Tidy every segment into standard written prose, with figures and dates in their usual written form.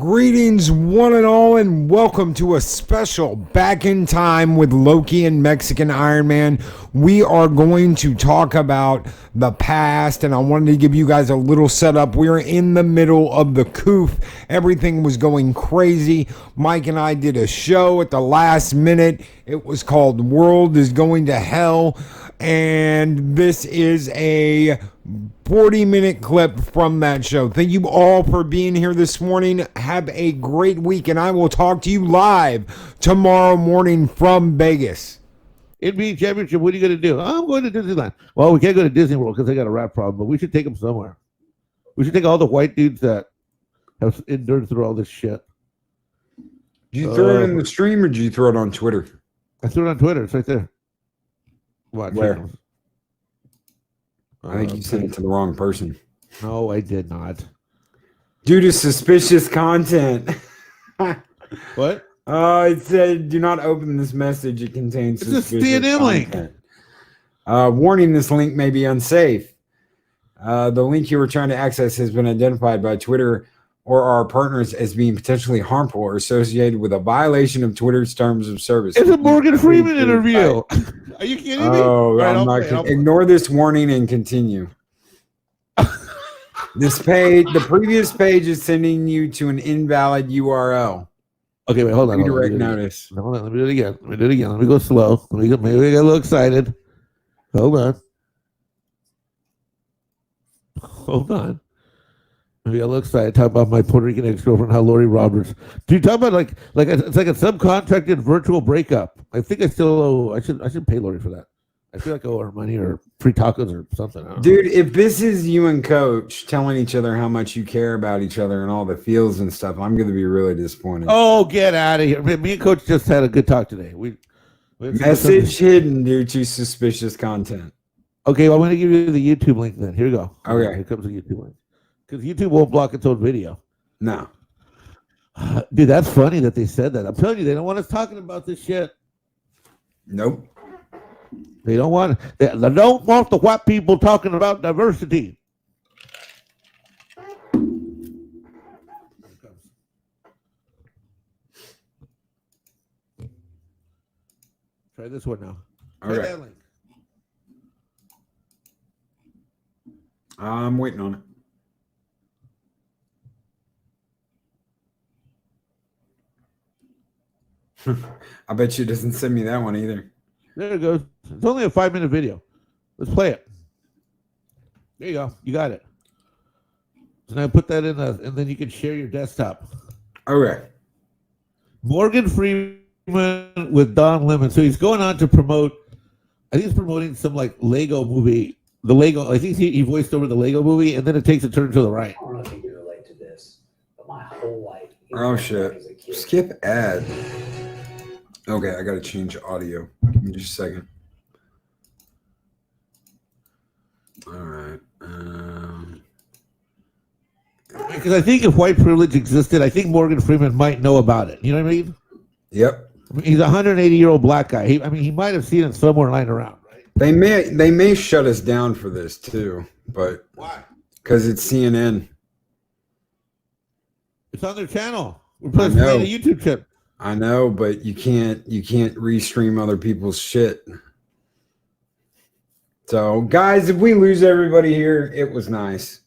Greetings, one and all, and welcome to a special Back in Time with Loki and Mexican Ironman. We are going to talk about the past, and I wanted to give you guys a little setup. We're in the middle of the coof. Everything was going crazy. Mike and I did a show at the last minute. It was called World is Going to Hell, and this is a 40-minute clip from that show. Thank you all for being here this morning. Have a great week, and I will talk to you live tomorrow morning from Vegas. NBA championship, what are you going to do? I'm going to Disneyland. Well, we can't go to Disney World because they got a rat problem, but we should take them somewhere. We should take all the white dudes that have endured through all this shit. Did you throw it in the stream, or did you throw it on Twitter? I threw it on Twitter. It's right there. Watch. Where? I think you sent it to the wrong person. No, I did not. Due to suspicious content. What? It said, do not open this message. It contains suspicious content. Warning, this link may be unsafe. The link you were trying to access has been identified by Twitter or our partners as being potentially harmful or associated with a violation of Twitter's terms of service. It's a Morgan Freeman interview. Are you kidding me? Oh, right, I'm not kidding. Ignore this warning and continue. This page, the previous page is sending you to an invalid URL. Okay, wait, hold on. Redirect notice. Hold on, let me do it again. Let me go slow. Maybe I get a little excited. Hold on. Maybe I got a little excited. Talk about my Puerto Rican ex-girlfriend, how Lori Roberts. Do you talk about like it's like a subcontracted virtual breakup? I think I still owe. I should pay Lori for that. I feel like I owe her money or free tacos or something. Dude, if this is you and Coach telling each other how much you care about each other and all the feels and stuff, I'm going to be really disappointed. Oh, get out of here! Me and Coach just had a good talk today. Message hidden due to suspicious content. Okay, well, I'm going to give you the YouTube link then. Here we go. Okay, here comes the YouTube link. Because YouTube won't block its own video. No. Dude, that's funny that they said that. I'm telling you, they don't want us talking about this shit. Nope. They don't want the white people talking about diversity. Try this one now. All right. That link. I'm waiting on it. I bet you it doesn't send me that one either. There it goes. It's only a 5-minute video. Let's play it. There you go. You got it. So now put that in, and then you can share your desktop. Okay. Morgan Freeman with Don Lemon. So he's going on to promote. I think he's promoting some like Lego movie. The Lego. I think he voiced over the Lego movie, and then it takes a turn to the right. I don't know if you can relate to this, but my whole life. Oh shit! Skip ad. Okay, I gotta change audio. Give me just a second. All right. Because I think if white privilege existed, I think Morgan Freeman might know about it. You know what I mean? Yep. I mean, he's a 180-year-old black guy. He might have seen it somewhere lying around, right? They may shut us down for this too, but why? Because it's CNN. It's on their channel. We're playing a YouTube channel. I know, but you can't restream other people's shit. So, guys, if we lose everybody here, it was nice.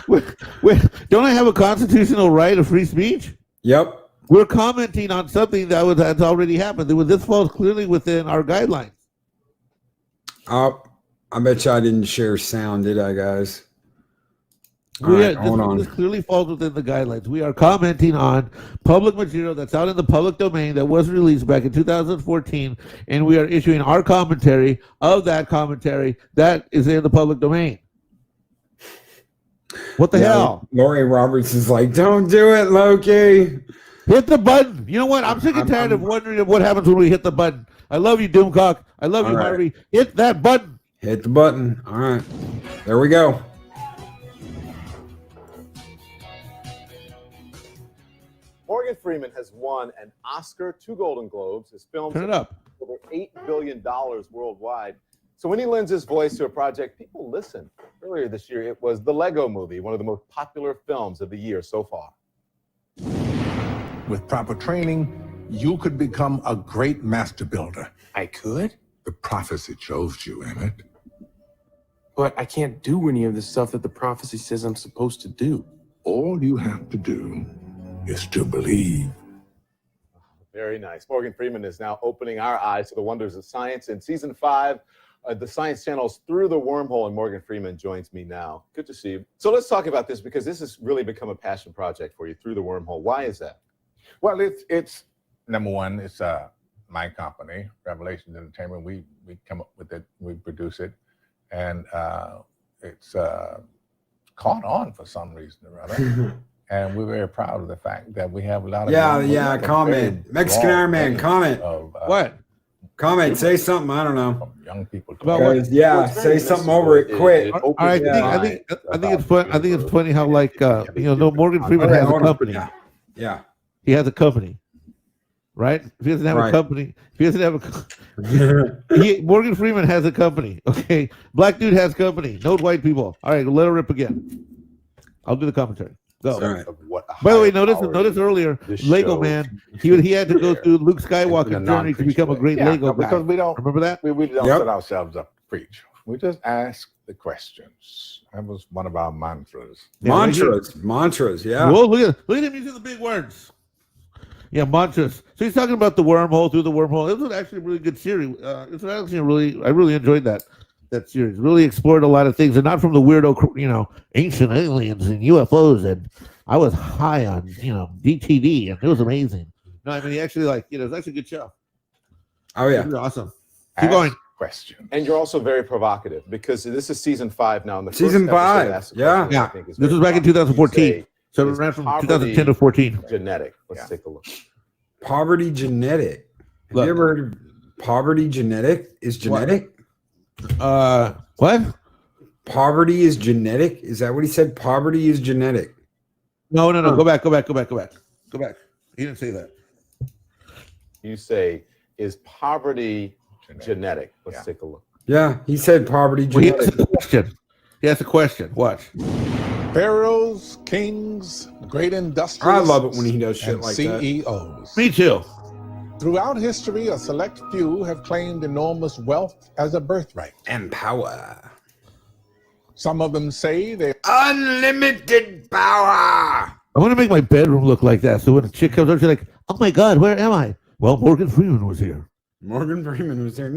Wait, don't I have a constitutional right of free speech? Yep. We're commenting on something that's already happened. This falls clearly within our guidelines. I bet you I didn't share sound, did I, guys? Hold on. This clearly falls within the guidelines. We are commenting on public material that's out in the public domain that was released back in 2014, and we are issuing our commentary of that commentary that is in the public domain. What the hell? Lori Roberts is like, don't do it, Loki. Hit the button. You know what? I'm sick and tired of wondering what happens when we hit the button. I love you, Doomcock. I love you, Harvey. Hit that button. Hit the button. All right. There we go. Morgan Freeman has won an Oscar, 2 Golden Globes. His films Turn it up. over $8 billion worldwide. So when he lends his voice to a project, people listen. Earlier this year, it was the Lego Movie, one of the most popular films of the year so far. With proper training, you could become a great master builder. I could? The prophecy chose you in it. But I can't do any of the stuff that the prophecy says I'm supposed to do. All you have to do is to believe. Very nice. Morgan Freeman is now opening our eyes to the wonders of science. In season 5, the Science Channel's Through the Wormhole, and Morgan Freeman joins me now. Good to see you. So let's talk about this, because this has really become a passion project for you, Through the Wormhole. Why is that? Well, it's number one, it's my company, Revelations Entertainment. We come up with it, we produce it, and it's caught on for some reason or other. And we're very proud of the fact that we have a lot of comment. Mexican Ironman, comment. What? Comment, say something. I don't know. Young people. Guys, say something over it quick. All right, I think it's fun. I think it's funny how Morgan Freeman has a company. Yeah. He has a company, right? If he doesn't have a company, Morgan Freeman has a company. Okay, black dude has company. No white people. All right, let her rip again. I'll do the commentary. Go. Right. By the way, notice earlier, Lego Man. He had to go through Luke Skywalker's journey to become a great Lego guy. Because we don't remember that. We don't set ourselves up to preach. We just ask the questions. That was one of our mantras. Mantras. Yeah. Whoa, look at him using the big words. Yeah, mantras. So he's talking about the wormhole, through the wormhole. It was actually a really good series. It's actually I really enjoyed that series. Really explored a lot of things, and not from the weirdo, ancient aliens and UFOs. And I was high on, DTD, and it was amazing. No, I mean, he actually it was actually a good show. Oh yeah, it was awesome. Keep going. Question. And you're also very provocative, because this is season 5 now. And the season 5, yeah. This was back in 2014. So it ran from 2010 to 14. Genetic. Let's take a look. Poverty genetic. Have you ever heard of poverty genetic? Is genetic? What? Poverty is genetic? Is that what he said? Poverty is genetic. No. Go back. He didn't say that. You say, is poverty genetic? Let's take a look. Yeah, he said poverty genetic. He asked a question. Watch. Pharaohs, kings, great industrialists. I love it when he does shit like CEOs. Me too. Throughout history, a select few have claimed enormous wealth as a birthright. And power. Some of them say they unlimited power. I want to make my bedroom look like that. So when a chick comes up, she's like, "Oh my God, where am I?" Well, Morgan Freeman was here. Morgan Freeman was there.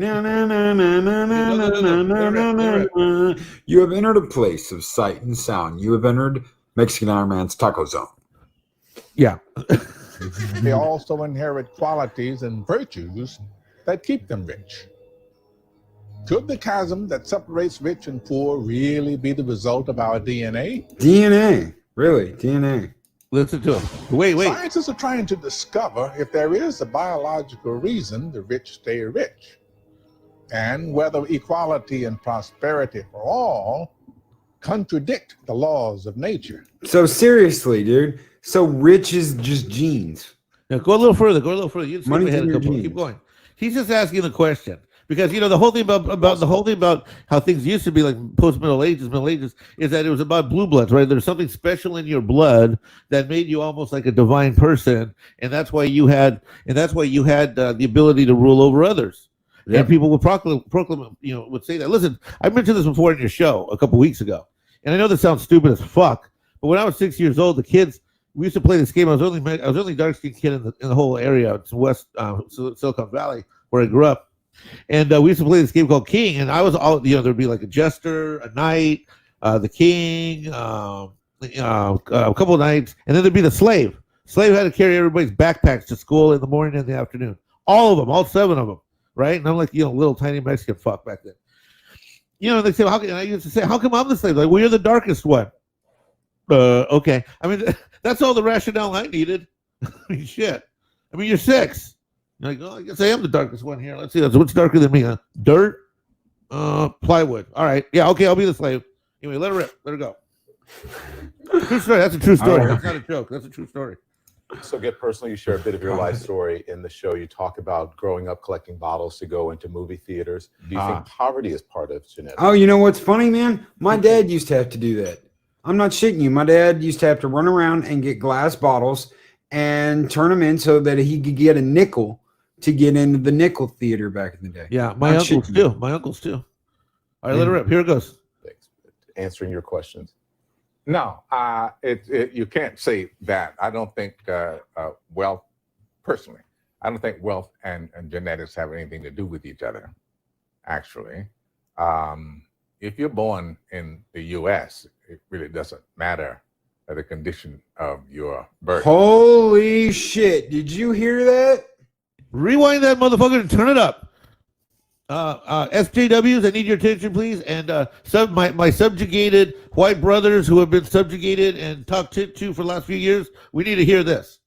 You have entered a place of sight and sound. You have entered Mexican Ironman's taco zone. Yeah. They also inherit qualities and virtues that keep them rich. Could the chasm that separates rich and poor really be the result of our DNA? DNA. Really? DNA. Listen to him. Wait. Scientists are trying to discover if there is a biological reason the rich stay rich, and whether equality and prosperity for all contradict the laws of nature. So seriously, dude. So rich is just genes. Now go a little further. You just Money's ahead in a your couple. genes. Keep going. He's just asking the question. Because the whole thing about how things used to be like post Middle Ages, is that it was about blue bloods, right? There's something special in your blood that made you almost like a divine person, and that's why you had the ability to rule over others. Yep. And people would proclaim, would say that. Listen, I mentioned this before in your show a couple weeks ago, and I know this sounds stupid as fuck, but when I was 6 years old, we used to play this game. I was only dark skinned kid in the whole area. It's West Silicon Valley where I grew up. And we used to play this game called King, and I was all, there'd be like a jester, a knight, the king, a couple of knights, and then there'd be the slave. Slave had to carry everybody's backpacks to school in the morning and the afternoon. All of them, all 7 of them, right? And I'm like, little tiny Mexican fuck back then. They say, I used to say, how come I'm the slave? Like, well, you're the darkest one. Okay. I mean, that's all the rationale I needed. I mean, shit. I mean, you're 6. You're like, I guess I am the darkest one here. Let's see. What's darker than me, huh? Dirt? Plywood. All right. Yeah, okay, I'll be the slave. Anyway, let her rip. Let her go. True story. That's a true story. That's not a joke. That's a true story. So get personal. You share a bit of your life story in the show. You talk about growing up collecting bottles to go into movie theaters. Do you think poverty is part of genetics? Oh, you know what's funny, man? My dad used to have to do that. I'm not shitting you. My dad used to have to run around and get glass bottles and turn them in so that he could get a nickel to get into the nickel theater back in the day. Yeah, my uncles too. My uncles too. All right, let her rip. Here it goes. Thanks. Answering your questions. No, you can't say that. I don't think wealth, personally, I don't think wealth and genetics have anything to do with each other, actually. If you're born in the U.S., it really doesn't matter the condition of your birth. Holy shit. Did you hear that? Rewind that motherfucker and turn it up. SJWs, I need your attention, please. And my subjugated white brothers who have been subjugated and talked to for the last few years, we need to hear this.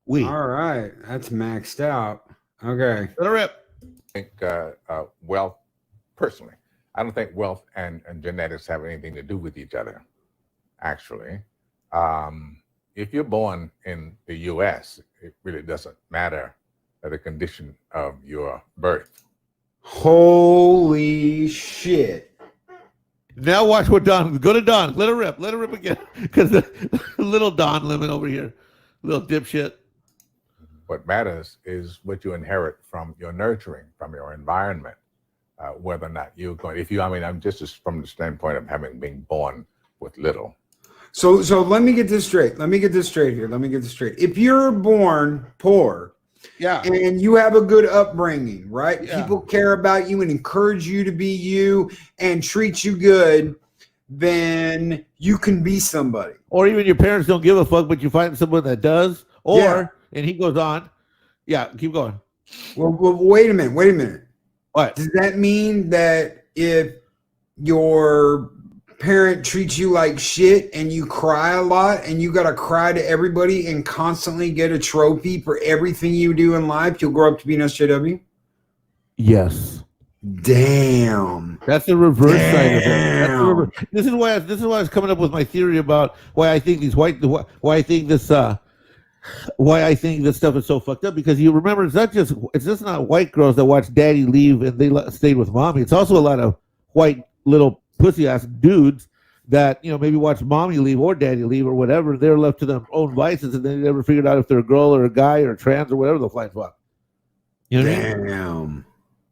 All right. That's maxed out. Okay. Let her rip. I think wealth, personally, I don't think wealth and genetics have anything to do with each other, actually. If you're born in the U.S., it really doesn't matter the condition of your birth. Holy shit. Now watch what Don, go to Don, let her rip again. Because the little Don Lemon over here, little dipshit. What matters is what you inherit from your nurturing, from your environment, whether or not you're going, I'm just from the standpoint of having been born with little. So let me get this straight. If you're born poor, Yeah. and you have a good upbringing, right? Yeah. People care about you and encourage you to be you and treat you good, then you can be somebody. Or even your parents don't give a fuck, but you find someone that does. Or, and he goes on. Yeah, keep going. Well, wait a minute. What? Does that mean that if your parent treats you like shit and you cry a lot and you got to cry to everybody and constantly get a trophy for everything you do in life, you'll grow up to be an SJW? Yes. Damn. That's the reverse side of it. That's the reverse. This is why I was coming up with my theory about why I think why I think this stuff is so fucked up, because you remember it's just not white girls that watch daddy leave and they stayed with mommy. It's also a lot of white little pussy ass dudes that maybe watch mommy leave or daddy leave or whatever. They're left to their own vices and they never figured out if they're a girl or a guy or trans or whatever the flying fuck. You know what I mean? Damn.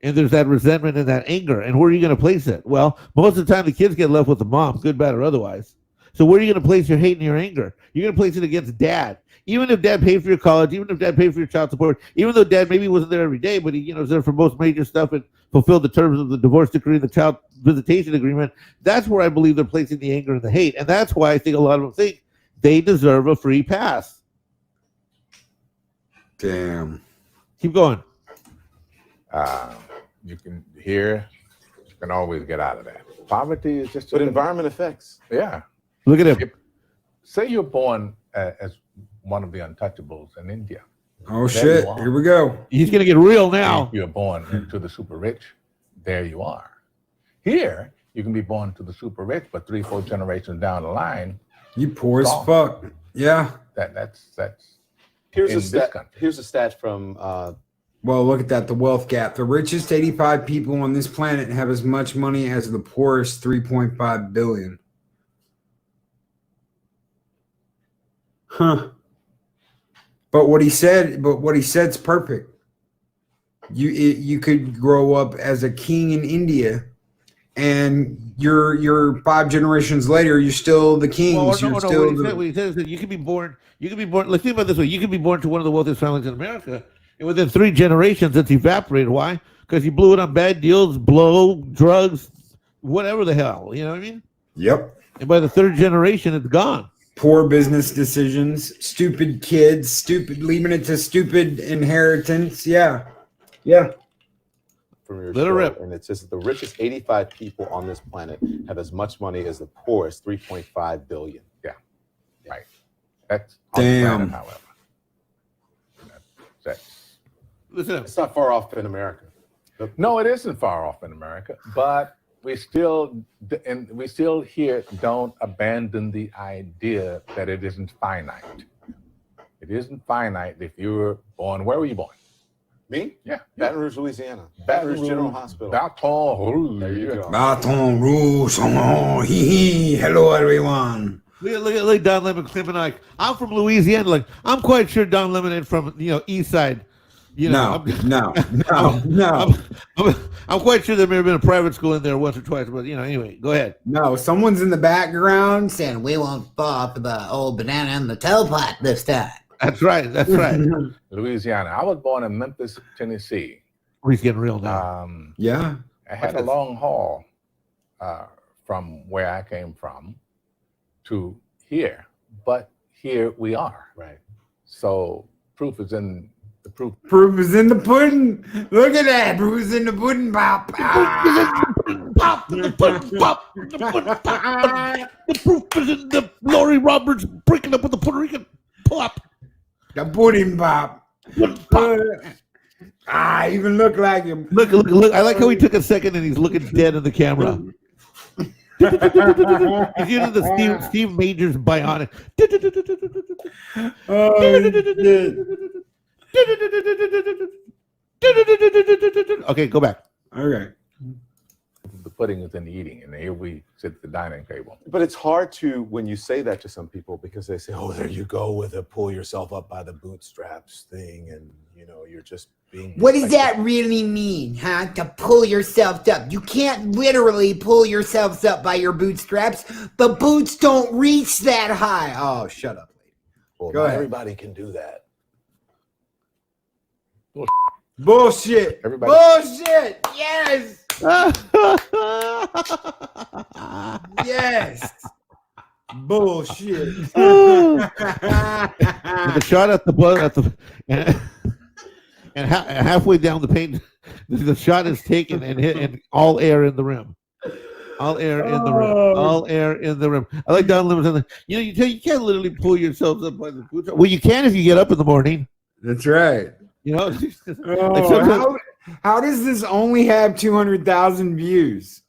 And there's that resentment and that anger. And where are you going to place it? Well, most of the time the kids get left with the mom, good, bad, or otherwise. So where are you going to place your hate and your anger? You're going to place it against dad. Even if dad paid for your college, even if dad paid for your child support, even though dad maybe wasn't there every day, but he was there for most major stuff and fulfilled the terms of the divorce decree, the child visitation agreement, that's where I believe they're placing the anger and the hate. And that's why I think a lot of them think they deserve a free pass. Damn. Keep going. You can always get out of that. Poverty is just... But environment effects. Yeah. Look at him. Say you're born as one of the untouchables in India. Oh, shit. Here we go. He's going to get real now. If you're born into the super rich, there you are. Here, you can be born to the super rich, but 3-4 generations down the line, You poor as fuck. Yeah. that's Here's in a this stat. country. Here's a stat from Well, look at that. The wealth gap. The richest 85 people on this planet have as much money as the poorest 3.5 billion. Huh. But what he said's perfect. You could grow up as a king in India, and you're 5 generations later, you're still the king. What he said is that you could be born. Let's think about it this way. You could be born to one of the wealthiest families in America, and within 3 generations, it's evaporated. Why? Because you blew it on bad deals, drugs, whatever the hell. You know what I mean? Yep. And by the 3rd generation, it's gone. Poor business decisions, stupid kids, leaving it to stupid inheritance. Yeah. from your Let her show, rip. and it says that the richest 85 people on this planet have as much money as the poorest 3.5 billion. Right. That's on the Damn. planet, however. That's Listen, It's not far off in America. No, it isn't far off in America, but we still here don't abandon the idea that it isn't finite. It isn't finite if you were born. Where were you born? Me? Yeah. Baton Rouge, Louisiana. Baton Rouge General Hospital. Baton Rouge. There you go. Baton Rouge. Oh, hee. Hello, everyone. Look at Don Lemon claiming like I'm from Louisiana. Like I'm quite sure Don Lemon ain't from East Side. No. I'm quite sure there may have been a private school in there once or twice, but anyway, go ahead. No, someone's in the background saying we won't fall for the old banana in the tailpipe this time. That's right. Louisiana. I was born in Memphis, Tennessee. He's getting real now. Yeah. I had a long haul from where I came from to here, but here we are. Right. So proof is in the proof. Proof is in the pudding. Look at that. Proof is in the pudding pop. The proof is in the Lori Roberts breaking up with the Puerto Rican pop. The pudding pop. Even look like him. Look. I like how he took a second and he's looking dead in the camera. He's using the Steve Majors bionic. Okay, go back. Okay. The pudding is in the eating, and here we sit at the dining table. But it's hard to, when you say that to some people, because they say, oh, there you go with a pull yourself up by the bootstraps thing. And, you're just being. What does that really mean, huh? To pull yourself up. You can't literally pull yourselves up by your bootstraps. The boots don't reach that high. Oh, shut up, lady. Well, Go not ahead. everybody can do that. Bullshit. Everybody. Bullshit. Yes. Yes. Bullshit. The shot at the and halfway down the paint, the shot is taken and hit, and all air in the rim. All air in the rim. All air in the rim. I like Don Lemon. You can't literally pull yourselves up by the boots. Well, you can if you get up in the morning. That's right. How does this only have 200,000 views?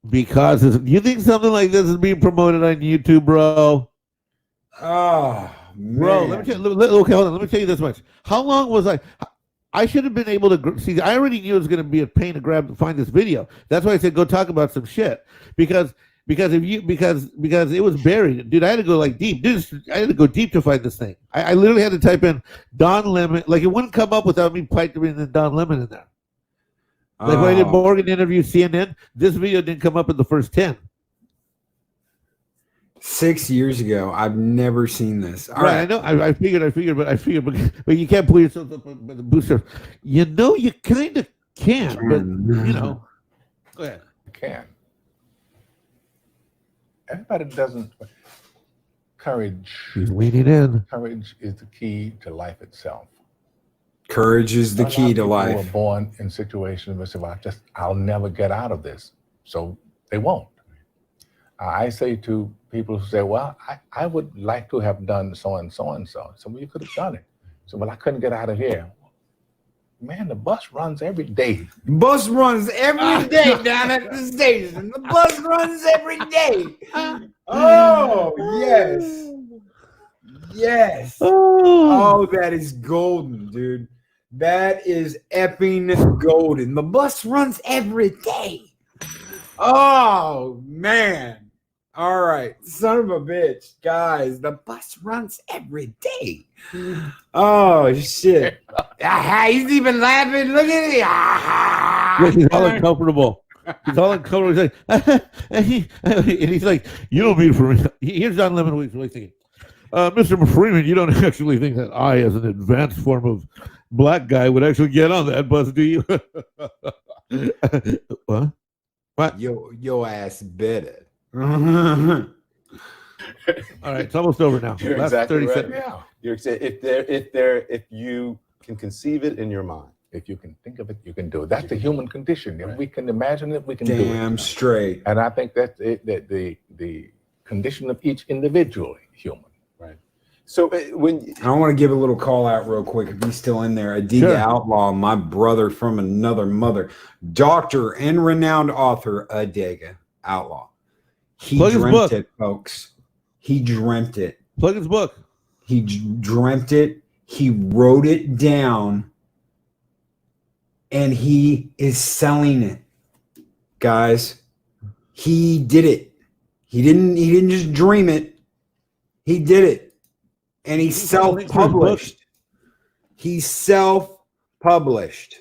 Because you think something like this is being promoted on YouTube, bro? Oh, man. Bro, let me tell you. Okay, hold on. Let me tell you this much. How long was I? I should have been able to see. I already knew it was going to be a pain to find this video. That's why I said go talk about some shit because it was buried, dude. I had to go deep. Dude, I had to go deep to find this thing. I literally had to type in Don Lemon. Like it wouldn't come up without me typing in Don Lemon in there. Like when I did Morgan interview CNN, this video didn't come up in the first 10. 6 years ago, I've never seen this. All right, I know. I figured, but you can't pull yourself up by the booster. You kind of can, but Go ahead. You can. Everybody doesn't. Courage. He's leaning in. Courage is the key to life itself. Courage is the key to life. People are born in situations where they say, well, I'll never get out of this. So they won't. I say to people who say, well, I would like to have done so and so and so. So, well, you could have done it. So, well, I couldn't get out of here. Man, the bus runs every day. Bus runs every day down at the station. The bus runs every day. Oh, yes. Yes. Oh, that is golden, dude. That is epping golden. The bus runs every day. Oh, man. All right. Son of a bitch. Guys, the bus runs every day. Oh, shit. He's even laughing. Look at it. He's all uncomfortable. He's all uncomfortable. He's like, you don't mean for me. Here's Don Lemon. What he's really thinking. Mr. Freeman, you don't actually think that I, as an advanced form of black guy, would actually get on that bus, do you? What? Your ass better. All right, it's almost over now. You're Last exactly 30 right. seconds. Yeah. If you can conceive it in your mind, If you can think of it, you can do it. That's the human condition. If we can imagine it, we can do it. Damn straight. And I think that's the condition of each individual human. right? So when I want to give a little call out real quick if he's still in there. Adega Sure. Outlaw, my brother from another mother, doctor and renowned author Adega Outlaw. He Plug his dreamt book. it, folks. He dreamt it. Plug his book. He dreamt it. He wrote it down, and he is selling it, guys. He did it. He didn't just dream it. He did it, and he self-published. He self-published,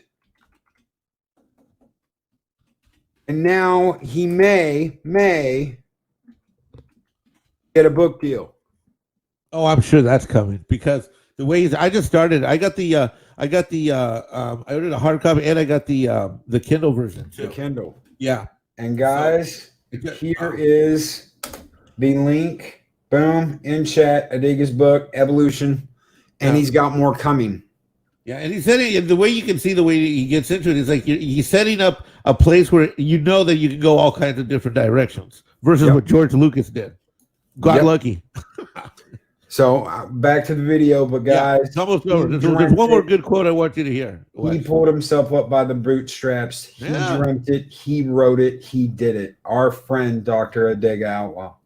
and now he may get a book deal. Oh, I'm sure that's coming because the way I just started. I ordered a hard copy and I got the Kindle version too. The Kindle. Yeah. And guys, here is the link. Boom, in chat. Adega's book, Evolution, and he's got more coming. Yeah, and he said the way you can see the way he gets into it is like he's setting up a place where you know that you can go all kinds of different directions versus what George Lucas did. Got lucky. So back to the video, but guys, it's almost over. There's one more good quote I want you to hear. He pulled himself up by the bootstraps. He dreamt it. He wrote it. He did it. Our friend, Dr. Adega Outlaw.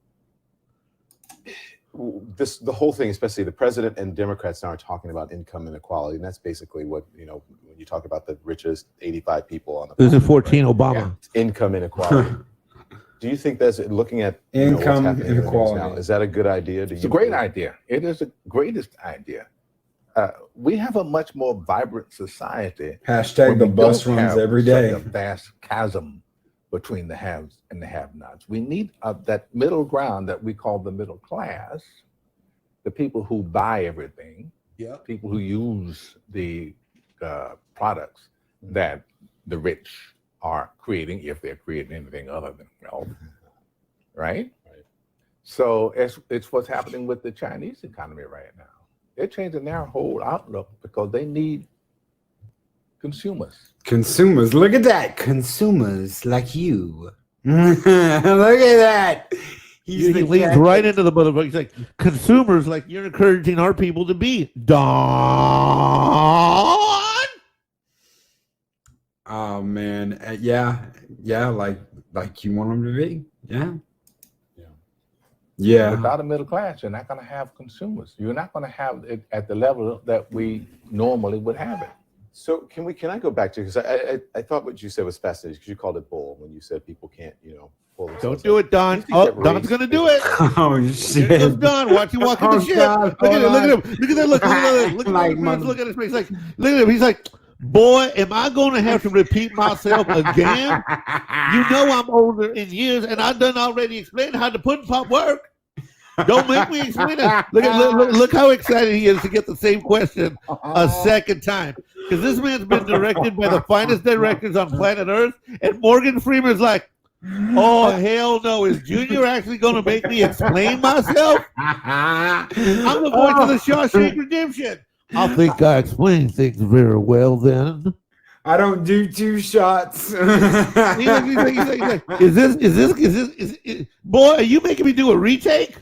The whole thing, especially the president and Democrats now are talking about income inequality, and that's basically what, when you talk about the richest 85 people on the planet. This is 14 Obama. Yeah. Income inequality. Do you think that's looking at income inequality now, is that a good idea? It's a great idea. It is the greatest idea. We have a much more vibrant society. Hashtag the bus runs every day. A vast chasm between the haves and the have-nots. We need that middle ground that we call the middle class, the people who buy everything, people who use the products that the rich are creating, if they're creating anything other than wealth, right? So it's what's happening with the Chinese economy right now. They're changing their whole outlook because they need consumers. Consumers, look at that. Consumers like you. Look at that. He leans right into the motherfucker. He's like, consumers like you're encouraging our people to be. Don. Oh man, yeah, like you want them to be, yeah. Without a middle class, you're not going to have consumers. You're not going to have it at the level that we normally would have it. So can I go back to, because I thought what you said was fascinating, because you called it bull when you said people can't pull themselves Don't do it, Don. Oh, Don's going to do it. Oh shit! Here goes Don. Watch him walk in the shit. God, Look at him. Look at him. Look at that. Look at his face. Like, look at him. He's like, boy, am I going to have to repeat myself again? You know I'm older in years, and I've done already explained how to put and pop work. Don't make me explain it. Look how excited he is to get the same question a second time. Because this man's been directed by the finest directors on planet Earth, and Morgan Freeman's like, oh, hell no. Is Junior actually going to make me explain myself? I'm the voice of the Shawshank Redemption. I think I explain things very well then. I don't do two shots. He's like, is this, boy, are you making me do a retake?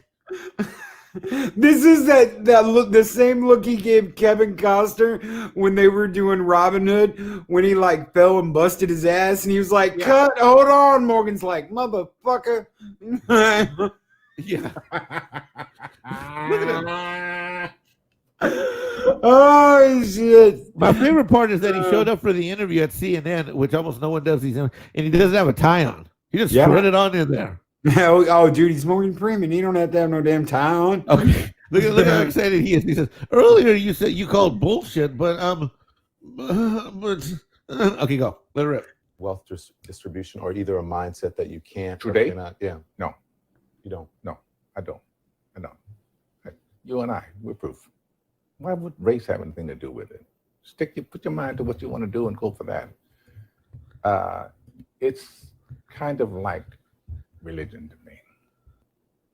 This is that look, the same look he gave Kevin Costner when they were doing Robin Hood, when he like fell and busted his ass, and he was like, "Cut, hold on." Morgan's like, "Motherfucker." Yeah. Look at him. Oh shit! My favorite part is that he showed up for the interview at CNN, which almost no one does. And he doesn't have a tie on. He just thread it on in there. Oh, dude, he's Morgan Freeman. He don't have to have no damn tie on. Okay, look how excited he is. He says, "Earlier you said you called bullshit, but okay, go. Let it rip." Wealth distribution, or either a mindset that you can't. Today? Yeah. No. You don't. No, I don't. You and I, we're proof. Why would race have anything to do with it? Put your mind to what you want to do and go for that. It's kind of like religion to me.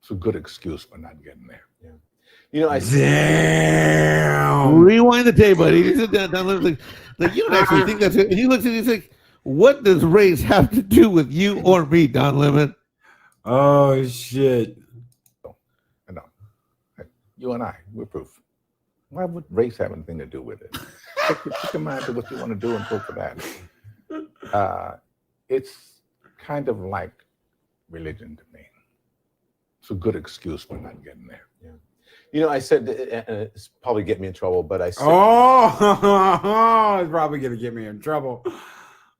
It's a good excuse for not getting there. Yeah. Damn. Rewind the tape, buddy. He said that. Like you don't actually think that's it. And he looks at it. He's like, "What does race have to do with you or me, Don Lemon?" Oh shit. No. You and I, we're proof. Why would race have anything to do with it? Put your mind to what you want to do and go for that. It's kind of like religion to me. It's a good excuse for not getting there. You know, I said, it's probably get me in trouble, but I said, Oh, it's probably gonna get me in trouble.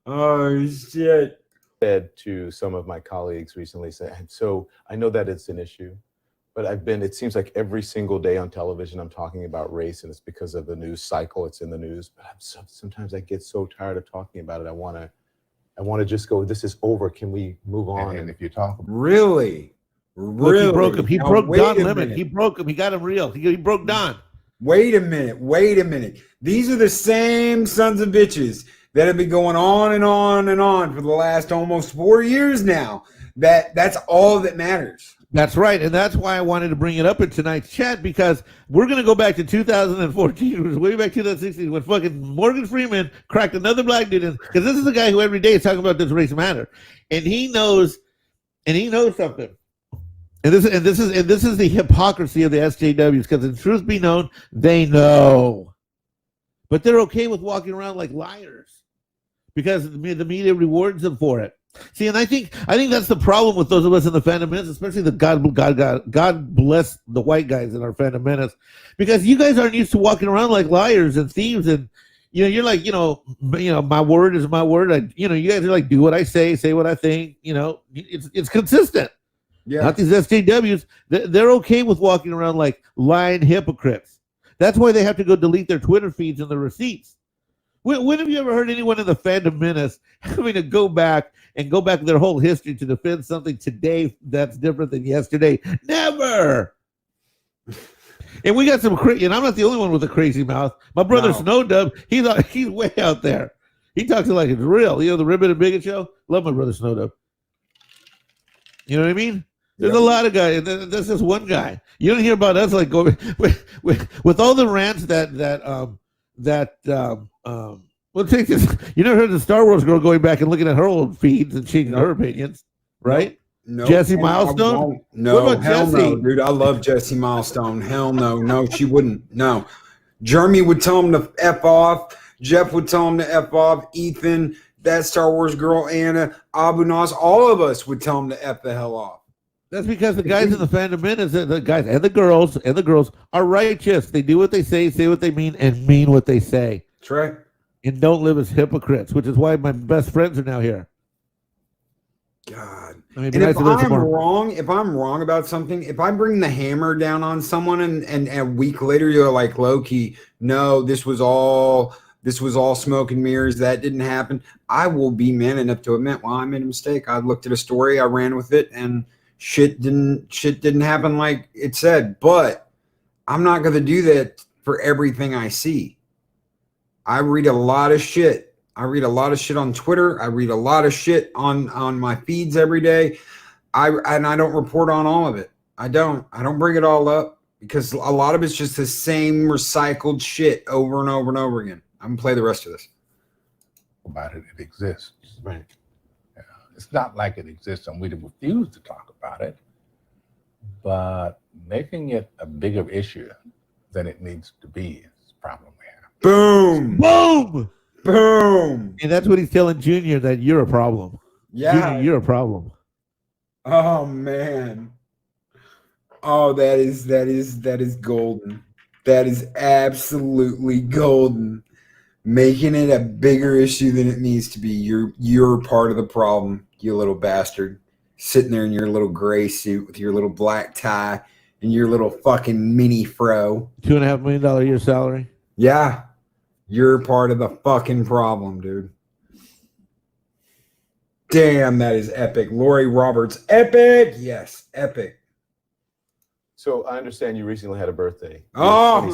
Oh shit. said to some of my colleagues recently, so I know that it's an issue, but it seems like every single day on television, I'm talking about race, and it's because of the news cycle. It's in the news, but sometimes I get so tired of talking about it. I want to just go, this is over. Can we move on? And if you talk Really? Look, Really? he broke him. He Now, broke wait Don a Lemon. minute. He broke him. He got him real. He broke Don. Wait a minute. These are the same sons of bitches that have been going on and on and on for the last almost 4 years now. That's all that matters. That's right, and that's why I wanted to bring it up in tonight's chat, because we're going to go back to 2014, it was way back 2016, when fucking Morgan Freeman cracked another black dude in, because this is the guy who every day is talking about this race matter, and he knows something. And this is the hypocrisy of the SJWs, because in truth be known, they know, but they're okay with walking around like liars because the media rewards them for it. See, and I think that's the problem with those of us in the Phantom Menace, especially the God bless the white guys in our Phantom Menace, because you guys aren't used to walking around like liars and thieves, and you're like, my word is my word. You guys are like, do what I say what I think. It's consistent. Yeah. Not these SJWs. They're okay with walking around like lying hypocrites. That's why they have to go delete their Twitter feeds and their receipts. When have you ever heard anyone in the Phantom Menace having to go back their whole history to defend something today that's different than yesterday? Never. And we got some and I'm not the only one with a crazy mouth. My brother No. Snow Dub, he's way out there. He talks like it's real. The Ribbon and Bigot show. Love my brother Snow Dub. You know what I mean? There's a lot of guys, and that's just one guy. You don't hear about us like going with all the rants well, take this. You never heard the Star Wars girl going back and looking at her old feeds and changing her opinions, right? No. Jesse Milestone? No, What about hell Jesse? no, dude. I love Jesse Milestone. Hell no. No, she wouldn't. No. Jeremy would tell him to F off. Jeff would tell him to F off. Ethan, that Star Wars girl, Anna, Abu Nas, all of us would tell him to F the hell off. That's because the guys in the Phantom Menace, the guys and the girls are righteous. They do what they say what they mean, and mean what they say. That's right. And don't live as hypocrites, which is why my best friends are now here. God. I mean, And if I'm wrong about something, if I bring the hammer down on someone and a week later you're like, Loki, no, this was all smoke and mirrors, that didn't happen, I will be man enough to admit, well, I made a mistake. I looked at a story, I ran with it, and shit didn't happen like it said. But I'm not going to do that for everything I see. I read a lot of shit. I read a lot of shit on Twitter. I read a lot of shit on my feeds every day. I don't report on all of it. I don't bring it all up because a lot of it's just the same recycled shit over and over and over again. I'm gonna play the rest of this. about it, it exists. Right. Yeah. It's not like it exists and we refuse to talk about it, but making it a bigger issue than it needs to be is the problem we have. Boom. Boom! Boom. And that's what he's telling Junior, that you're a problem. Yeah. Junior, you're a problem. Oh man. Oh, that is golden. That is absolutely golden. Making it a bigger issue than it needs to be. You're part of the problem, you little bastard. Sitting there in your little gray suit with your little black tie and your little fucking mini fro. $2.5 million a year salary. Yeah. You're part of the fucking problem, dude. Damn, that is epic. Lori Roberts, epic. Yes, epic. So I understand you recently had a birthday. Oh,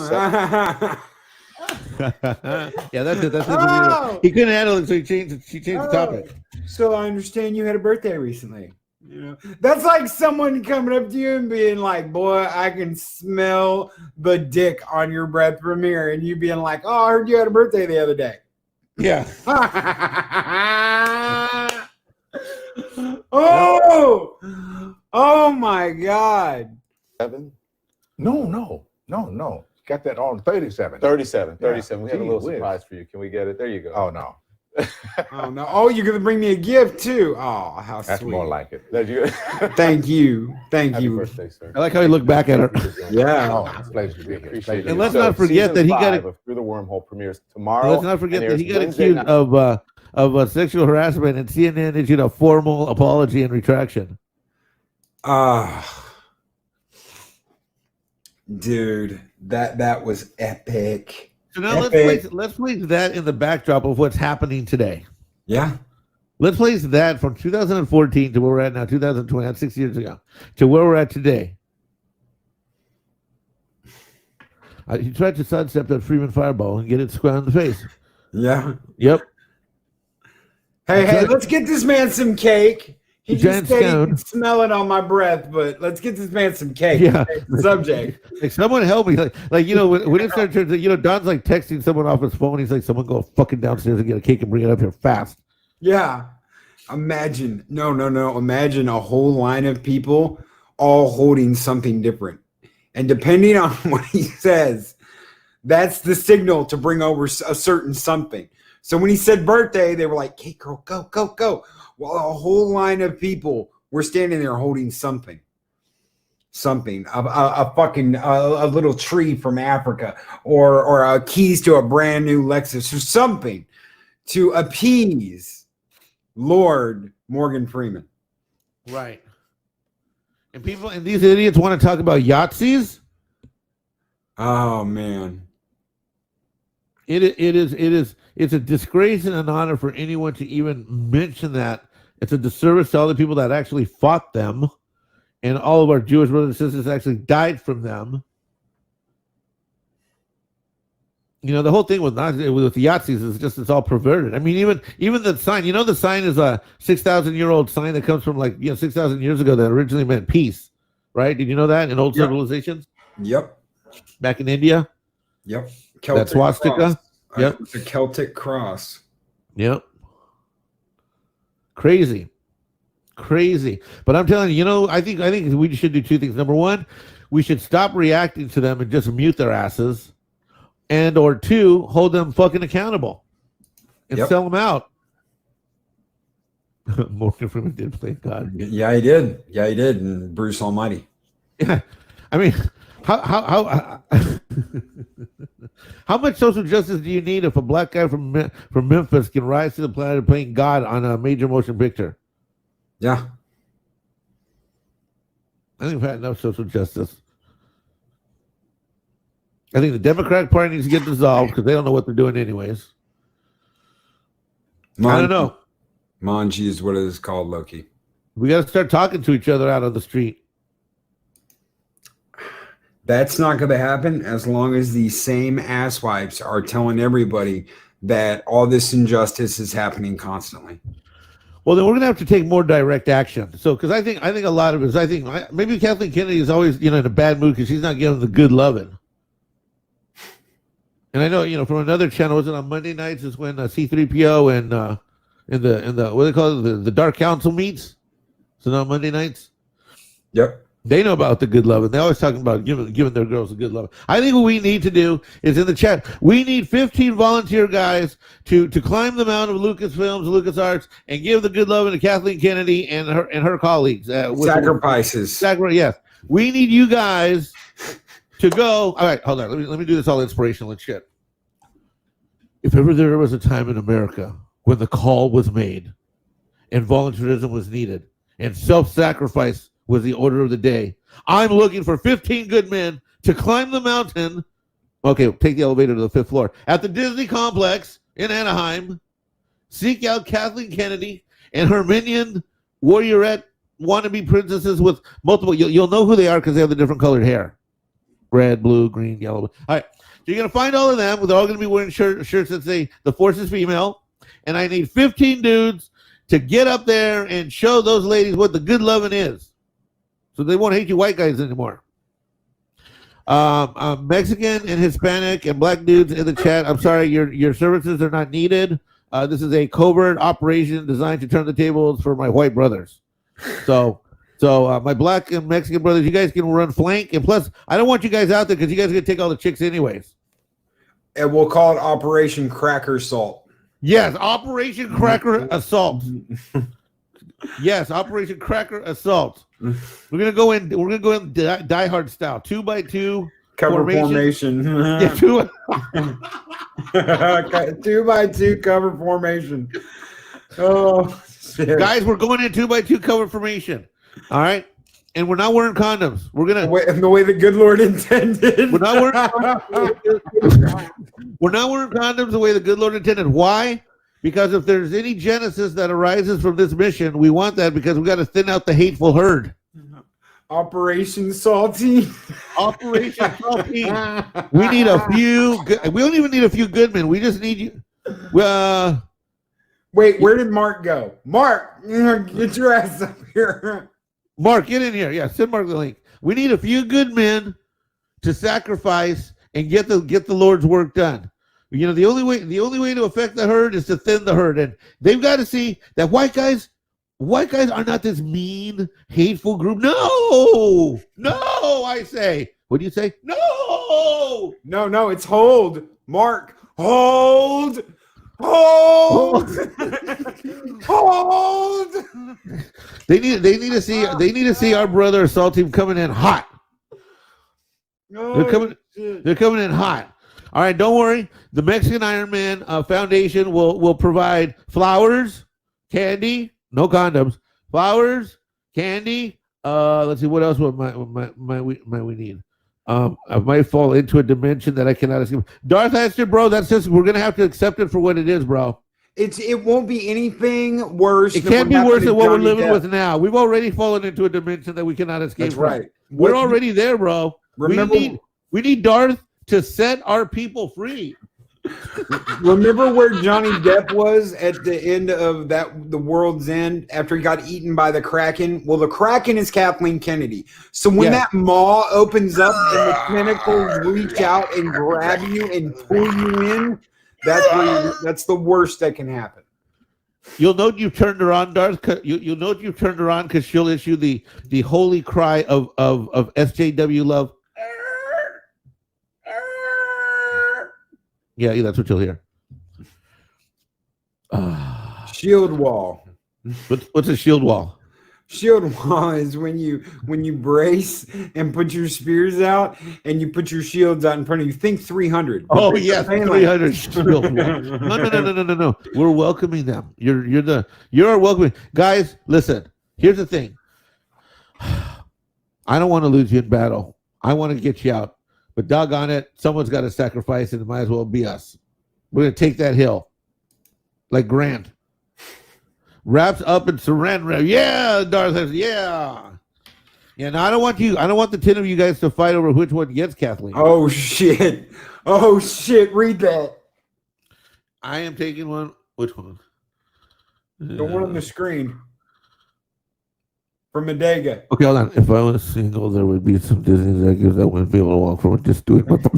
Yeah, that's it. Oh! He couldn't handle it, so she changed the topic. So I understand you had a birthday recently. You know, that's like someone coming up to you and being like, "Boy, I can smell the dick on your breath from here," and you being like, "Oh, I heard you had a birthday the other day." Yeah. Oh my God. 7? No. Got that on 37. 37. Yeah. We had a little Gee whiz. surprise for you. Can we get it? There you go. Oh, no. Oh no! Oh, you're gonna bring me a gift too. Oh, how That's sweet! more like it. There you go. Thank you, thank Happy you. birthday, sir. I like how he looked back at her. Yeah. Oh, it's a pleasure to be here. Appreciate And it. let's So, not forget season that he got 5 of Through the Wormhole premieres tomorrow. And let's not forget and that he airs got Wednesday accused night. of sexual harassment, and CNN issued a formal apology and retraction. Dude, that was epic. So now Epic. let's place that in the backdrop of what's happening today. Yeah. Let's place that from 2014 to where we're at now, 2020, that's 6 years ago, to where we're at today. He tried to sidestep that Freeman fireball and get it square in the face. Yeah. Yep. Hey, let's get this man some cake. He Giant just said he scone. could smell it on my breath, but let's get this man some cake. Yeah. Subject. Like, someone help me. Like when it started turning, Don's like texting someone off his phone. He's like, someone go fucking downstairs and get a cake and bring it up here fast. Yeah. Imagine. No. Imagine a whole line of people all holding something different. And depending on what he says, that's the signal to bring over a certain something. So when he said birthday, they were like, "Hey, girl, go." Well, a whole line of people were standing there holding something. A fucking a little tree from Africa, or keys to a brand new Lexus, or something to appease Lord Morgan Freeman. Right. And these idiots want to talk about Yahtzees. Oh man. It's a disgrace and an honor for anyone to even mention that. It's a disservice to all the people that actually fought them, and all of our Jewish brothers and sisters actually died from them. You know, the whole thing with the Yahtzees is just, it's all perverted. I mean, even the sign, the sign is a 6,000-year-old sign that comes from 6,000 years ago that originally meant peace, right? Did you know that in old civilizations? Yep. Back in India? Yep. That swastika? Cross. Yep. It's a Celtic cross. Yep. Crazy. But I'm telling you, I think we should do two things. Number one, we should stop reacting to them and just mute their asses. And or two, hold them fucking accountable and sell them out. Morgan Freeman did play God. Yeah, he did. And Bruce Almighty. Yeah. I mean, how how much social justice do you need if a black guy from Memphis can rise to the planet playing God on a major motion picture? Yeah. I think we've had enough social justice. I think the Democratic Party needs to get dissolved because they don't know what they're doing anyways. I don't know. Manji is what it is called, Loki. We got to start talking to each other out on the street. That's not going to happen as long as these same asswipes are telling everybody that all this injustice is happening constantly. Well, then we're going to have to take more direct action. So, because I think a lot of it is, maybe Kathleen Kennedy is always, in a bad mood because she's not getting the good loving. And I know, from another channel, was it on Monday nights is when C-3PO and in the what do they call it, the Dark Council meets? So now Monday nights? Yep. They know about the good loving. They're always talking about giving their girls a good loving. I think what we need to do is in the chat, we need 15 volunteer guys to climb the mountain of Lucasfilms, LucasArts, and give the good loving to Kathleen Kennedy and her colleagues. Sacrifices. Yes. We need you guys to go. All right, hold on. Let me do this all inspirational and shit. If ever there was a time in America when the call was made and volunteerism was needed and self-sacrifice was the order of the day, I'm looking for 15 good men to climb the mountain. Okay, take the elevator to the 5th floor at the Disney complex in Anaheim. Seek out Kathleen Kennedy and her minion warriorette wannabe princesses with multiple. You'll know who they are because they have the different colored hair. Red, blue, green, yellow. All right. So you're going to find all of them. They're all going to be wearing shirts that say the force is female. And I need 15 dudes to get up there and show those ladies what the good loving is. So they won't hate you white guys anymore. Mexican and Hispanic and black dudes in the chat. I'm sorry, your services are not needed. This is a covert operation designed to turn the tables for my white brothers. So my black and Mexican brothers, you guys can run flank. And plus, I don't want you guys out there because you guys are going to take all the chicks anyways. And we'll call it Operation Cracker Salt. Yes, Operation Cracker Assault. Yes, Operation Cracker Assault. We're gonna go in. We're gonna go in Die Hard style, 2x2 Cover formation. Yeah, 2 2x2 cover formation. Oh, shit. Guys, we're going in 2x2 cover formation. All right, and we're not wearing condoms. We're gonna the way the good Lord intended. we're not wearing condoms the way the good Lord intended. Why? Because if there's any genesis that arises from this mission, we want that because we got to thin out the hateful herd. Operation Salty. Operation Salty. We need a few. We don't even need a few good men. We just need you. Wait, where did Mark go? Mark, get your ass up here. Mark, get in here. Yeah, send Mark the link. We need a few good men to sacrifice and get the Lord's work done. You know, the only way to affect the herd is to thin the herd, and they've got to see that white guys are not this mean, hateful group. No, I say. What do you say? No, it's hold. Mark, hold. Hold. They need to see our brother Salty coming in hot. They're coming in hot. All right, don't worry. The Mexican Ironman Foundation will provide flowers, candy, no condoms, flowers, candy. Let's see what else might we need. I might fall into a dimension that I cannot escape. Darth Hastur, bro, that's just we're gonna have to accept it for what it is, bro. It won't be anything worse. It can't be worse than what we're living with now. We've already fallen into a dimension that we cannot escape. That's right. We're already there, bro. Remember, we need Darth to set our people free. Remember where Johnny Depp was at the end of the World's End after he got eaten by the Kraken? Well, the Kraken is Kathleen Kennedy. So when that maw opens up and the tentacles reach out and grab you and pull you in, that's the worst that can happen. You'll note you've turned her on, Darth. You'll note you've turned her on because she'll issue the holy cry of SJW love. Yeah, that's what you'll hear. Shield wall. What's a shield wall? Shield wall is when you brace and put your spears out and you put your shields out in front of you. Think 300. Oh yeah, 300 shield wall. No. We're welcoming them. You're our welcoming guys. Listen, here's the thing. I don't want to lose you in battle. I want to get you out. But doggone it, someone's got to sacrifice, and it might as well be us. We're going to take that hill. Like Grant. Wraps up and surrender. Yeah, Darth says, yeah. Yeah, no, I don't want the 10 of you guys to fight over which one gets Kathleen. Oh, shit. Read that. I am taking one. Which one? The one on the screen. From Adega. Okay, hold on. If I was single, there would be some Disney executives that wouldn't be able to walk from it just doing what the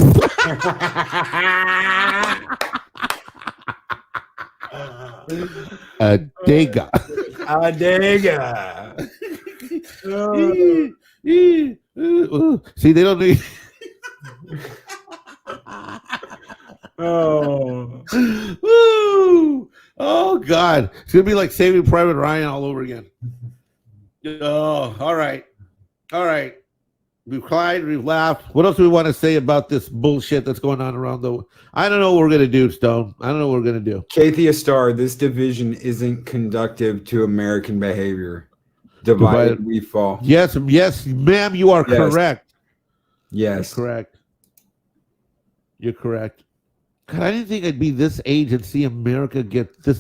Adega. See, they don't need. Oh, God. It's going to be like Saving Private Ryan all over again. Oh, all right. We've cried, we've laughed. What else do we want to say about this bullshit that's going on around the... I don't know what we're going to do, Stone. I don't know what we're going to do. Kathia Star, this division isn't conductive to American behavior. Divided we fall. Yes, ma'am, you are correct. Yes. You're correct. God, I didn't think I'd be this age and see America get this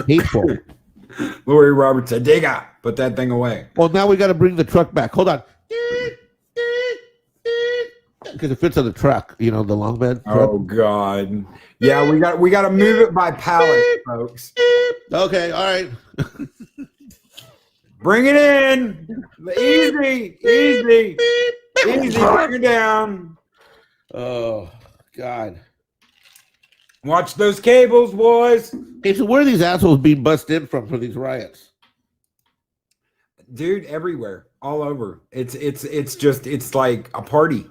hateful. Lori Roberts Adega. Put that thing away. Well, now we got to bring the truck back. Hold on. Because it fits on the truck, the long bed truck. Oh, God. Yeah, we got to move it by pallet, folks. Okay, all right. Bring it in. Easy. Bring it down. Oh, God. Watch those cables, boys. Hey, so where are these assholes being busted in from for these riots? Dude, everywhere, all over. It's like a party.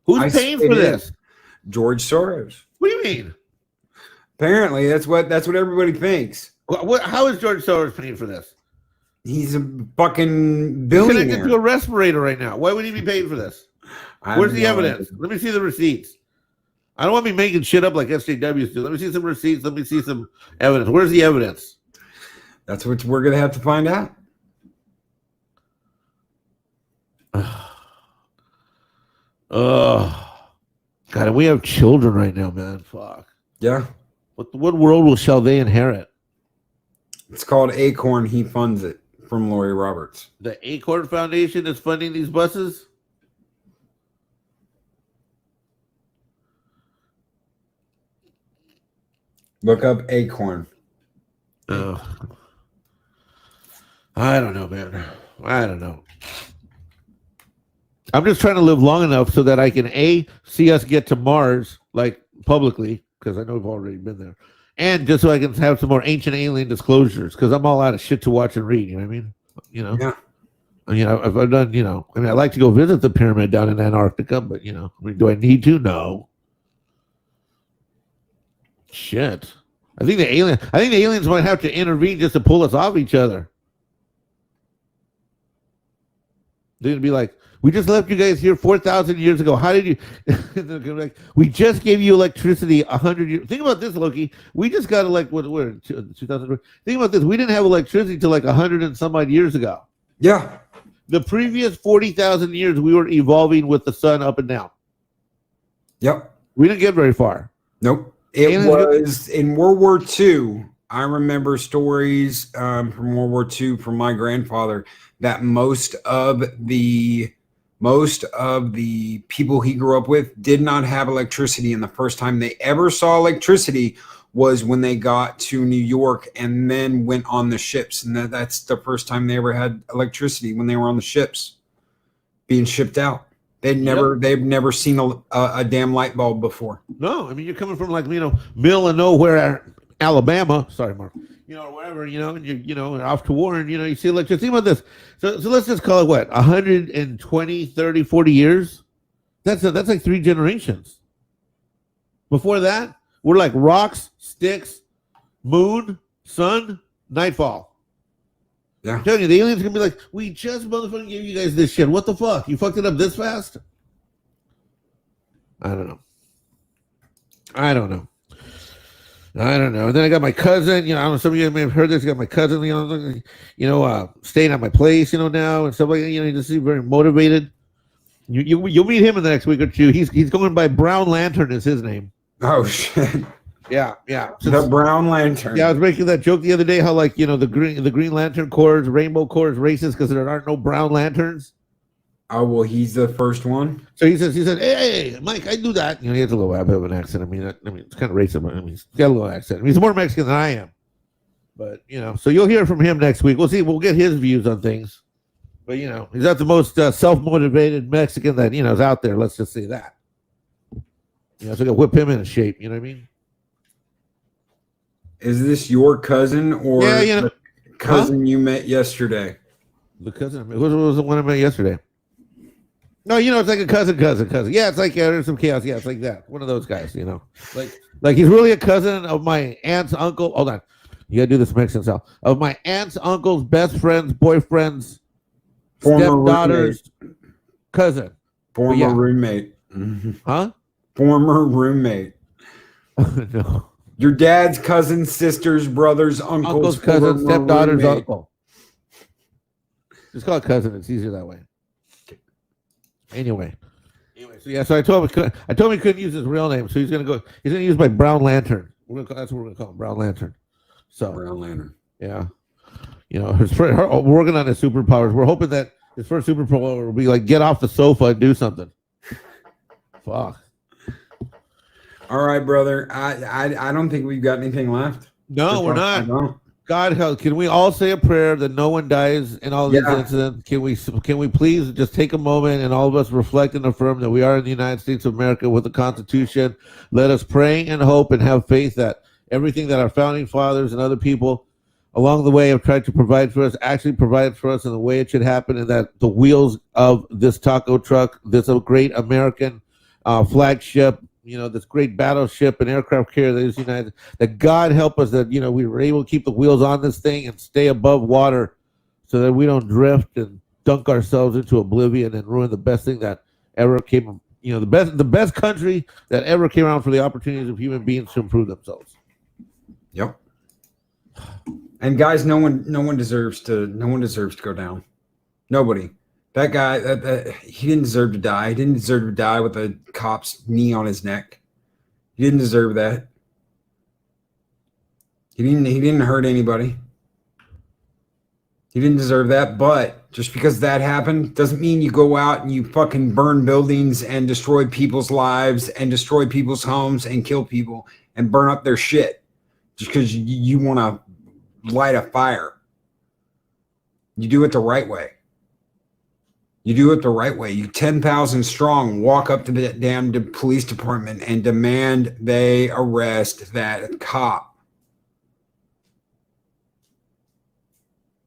Who's paying for this? George Soros. What do you mean? Apparently, that's what everybody thinks. How is George Soros paying for this? He's a fucking He's billionaire. connected to a respirator right now. Why would he be paying for this? Where's the evidence? Let me see the receipts. I don't want to be making shit up like SJWs do. Let me see some receipts. Let me see some evidence. Where's the evidence? That's what we're gonna have to find out. God, we have children right now, man. Fuck. Yeah, What world shall they inherit? it's called Acorn. He funds it from Lori Roberts. The Acorn Foundation is funding these buses? Look up Acorn. I don't know, man. I don't know. I'm just trying to live long enough so that I can see us get to Mars, like publicly, because I know we've already been there, and just so I can have some more ancient alien disclosures, because I'm all out of shit to watch and read. You know what I mean? Yeah. If I've done, I mean, I'd like to go visit the pyramid down in Antarctica, but I mean, do I need to? No. Shit. I think the aliens might have to intervene just to pull us off each other. They're gonna be like, we just left you guys here 4,000 years ago. How did you? Like, we just gave you electricity 100 years. Think about this, Loki. We just got 2000. Think about this. We didn't have electricity till like 100 and some odd years ago. Yeah. The previous 40,000 years, we were evolving with the sun up and down. Yep. We didn't get very far. Nope. It was in World War II. I remember stories from World War II from my grandfather that most of the people he grew up with did not have electricity, and the first time they ever saw electricity was when they got to New York and then went on the ships, and that's the first time they ever had electricity, when they were on the ships being shipped out. They've never seen a damn light bulb before. No, I mean, you're coming from middle of nowhere, Alabama. Sorry, Mark. Or wherever, and you're off to war, and you see electricity. Think about this. So let's just call it what, 120, 30, 40 years. That's like 3 generations. Before that, we're like rocks, sticks, moon, sun, nightfall. Yeah. I'm telling you, the aliens are gonna be like, we just motherfucking gave you guys this shit. What the fuck? You fucked it up this fast? I don't know. And then I got my cousin, I don't know, some of you may have heard this. I got my cousin, staying at my place, now, and stuff like that. You just seem very motivated. You'll meet him in the next week or two. He's going by Brown Lantern is his name. Oh shit. Yeah. The Brown Lantern. Yeah, I was making that joke the other day, how the Green Lantern Corps, Rainbow Corps is racist because there aren't no brown lanterns. Oh, well, he's the first one. So he said, hey, Mike, I do that. He has a little bit of an accent. I mean, it's kind of racist, but he's got a little accent. I mean, he's more Mexican than I am. But, so you'll hear from him next week. We'll see. We'll get his views on things. But, he's not the most self-motivated Mexican that, is out there. Let's just say that. So I got to whip him into shape. You know what I mean? Is this your cousin or the cousin you met yesterday? The cousin. Who was the one I met yesterday? No, it's like a cousin. Yeah, it's like there's some chaos. Yeah, it's like that. One of those guys, like he's really a cousin of my aunt's uncle. Hold on, you gotta do this Mexican style. Of my aunt's uncle's best friend's boyfriend's stepdaughter's cousin. Former roommate. Huh? Former roommate. No. Your dad's cousin, sister's brother's uncle's cousin, stepdaughter's roommate. uncle. Just call it cousin. It's easier that way. Anyway, so I told him he couldn't use his real name, so he's gonna use my Brown Lantern. That's what we're gonna call him, Brown Lantern. So Brown Lantern. Yeah, we're working on his superpowers. We're hoping that his first superpower will be like get off the sofa and do something. Fuck. All right, brother. I don't think we've got anything left. No, we're not. God, can we all say a prayer that no one dies in all these incidents? Can we please just take a moment and all of us reflect and affirm that we are in the United States of America with the Constitution? Let us pray and hope and have faith that everything that our founding fathers and other people along the way have tried to provide for us actually provide for us in the way it should happen, and that the wheels of this taco truck, this great American flagship this great battleship and aircraft carrier that is United. That God help us that we were able to keep the wheels on this thing and stay above water, so that we don't drift and dunk ourselves into oblivion and ruin the best thing that ever came. The best country that ever came around for the opportunities of human beings to improve themselves. Yep. And guys, no one deserves to go down. Nobody. That guy, he didn't deserve to die. He didn't deserve to die with a cop's knee on his neck. He didn't deserve that. He didn't hurt anybody. He didn't deserve that. But just because that happened doesn't mean you go out and you fucking burn buildings and destroy people's lives and destroy people's homes and kill people and burn up their shit just because you want to light a fire. You do it the right way. You do it the right way. You 10,000 strong walk up to the damn police department and demand they arrest that cop.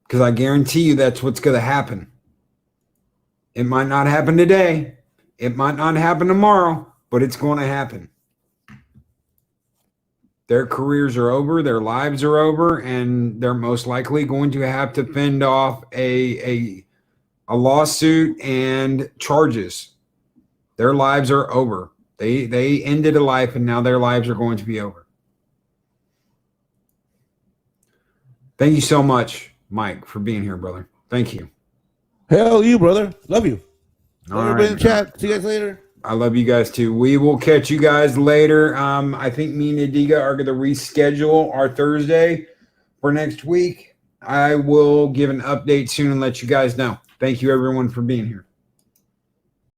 Because I guarantee you that's what's going to happen. It might not happen today. It might not happen tomorrow, but it's going to happen. Their careers are over, their lives are over, and they're most likely going to have to fend off a lawsuit and charges. Their lives are over. They ended a life, and now their lives are going to be over. Thank you so much, Mike, for being here, brother. Thank you. Hell you, brother. Love you. All Everybody in right. the chat. See you guys later. I love you guys too. We will catch you guys later. I think me and Adega are going to reschedule our Thursday for next week. I will give an update soon and let you guys know. Thank you, everyone, for being here.